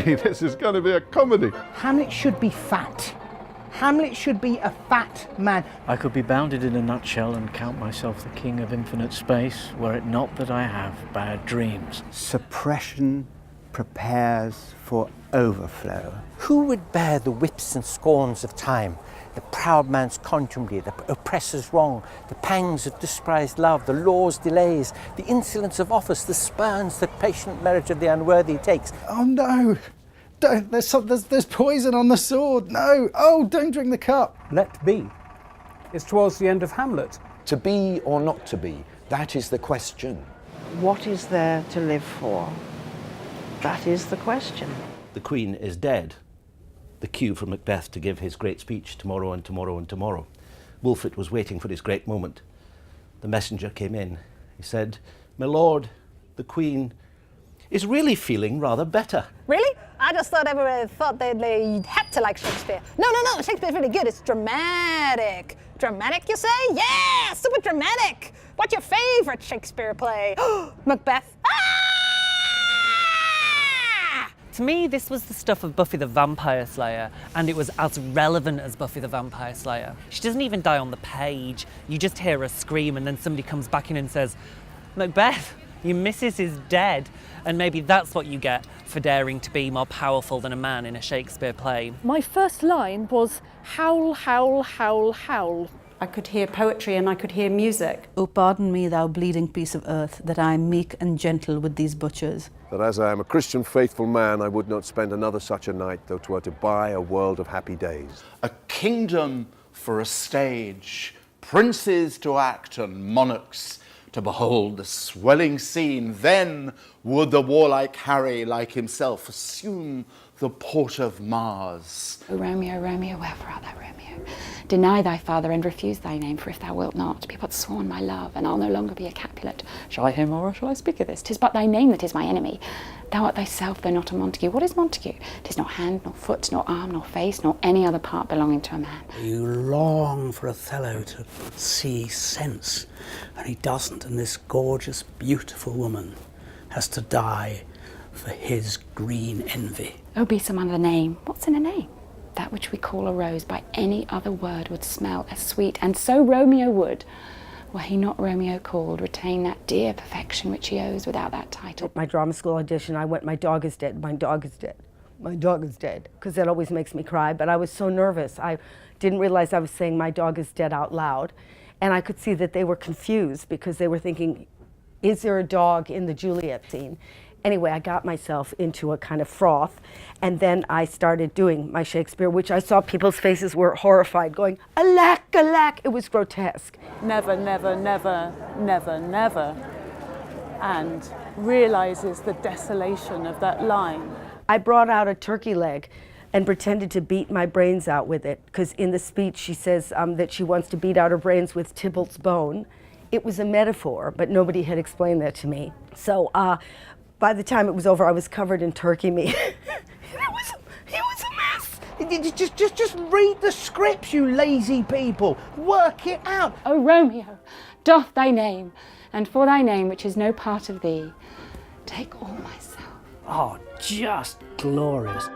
me, this is going to be a comedy. Hamlet should be fat. Hamlet should be a fat man. I could be bounded in a nutshell and count myself the king of infinite space, were it not that I have bad dreams. Suppression prepares for overflow. Who would bear the whips and scorns of time? The proud man's contumely, the oppressor's wrong, the pangs of despised love, the law's delays, the insolence of office, the spurns the patient merit of the unworthy takes. Oh no! Don't, there's poison on the sword, no! Oh, don't drink the cup! Let be. It's towards the end of Hamlet. To be or not to be, that is the question. What is there to live for? That is the question. The Queen is dead. The cue for Macbeth to give his great speech tomorrow and tomorrow and tomorrow. Wolfert was waiting for his great moment. The messenger came in. He said, "My lord, the Queen is really feeling rather better." Really? I just thought everybody thought they had to like Shakespeare. No, Shakespeare's really good. It's dramatic. Dramatic, you say? Yeah, super dramatic. What's your favorite Shakespeare play? Macbeth. To me, this was the stuff of Buffy the Vampire Slayer, and it was as relevant as Buffy the Vampire Slayer. She doesn't even die on the page. You just hear her scream, and then somebody comes back in and says, "Macbeth, your missus is dead." And maybe that's what you get for daring to be more powerful than a man in a Shakespeare play. My first line was, "Howl, howl, howl, howl." I could hear poetry and I could hear music. "Oh, pardon me, thou bleeding piece of earth, that I am meek and gentle with these butchers." That as I am a Christian faithful man, I would not spend another such a night, though 'twere to buy a world of happy days. A kingdom for a stage, princes to act and monarchs to behold the swelling scene. Then would the warlike Harry, like himself, assume the port of Mars. O Romeo, Romeo, wherefore art thou, Romeo? Deny thy father and refuse thy name, for if thou wilt not, be but sworn my love, and I'll no longer be a Capulet. Shall I hear more, or shall I speak of this? 'Tis but thy name that is my enemy. Thou art thyself, though not a Montague. What is Montague? 'Tis not hand, nor foot, nor arm, nor face, nor any other part belonging to a man. You long for Othello to see sense, and he doesn't, and this gorgeous, beautiful woman has to die for his green envy. Oh, be some other name. What's in a name? That which we call a rose by any other word would smell as sweet, and so Romeo would, were he not Romeo called, retain that dear perfection which he owes without that title. At my drama school audition, I went, "My dog is dead, my dog is dead, my dog is dead," because that always makes me cry, but I was so nervous. I didn't realize I was saying "my dog is dead" out loud, and I could see that they were confused because they were thinking, is there a dog in the Juliet scene? Anyway, I got myself into a kind of froth, and then I started doing my Shakespeare, which I saw people's faces were horrified, going, "Alack, alack." It was grotesque. Never, never, never, never, never. And realizes the desolation of that line. I brought out a turkey leg and pretended to beat my brains out with it, because in the speech she says that she wants to beat out her brains with Tybalt's bone. It was a metaphor, but nobody had explained that to me. So by the time it was over, I was covered in turkey meat. It was a mess. Just read the scripts, you lazy people. Work it out. O Romeo, doff thy name, and for thy name, which is no part of thee, take all myself. Oh, just glorious.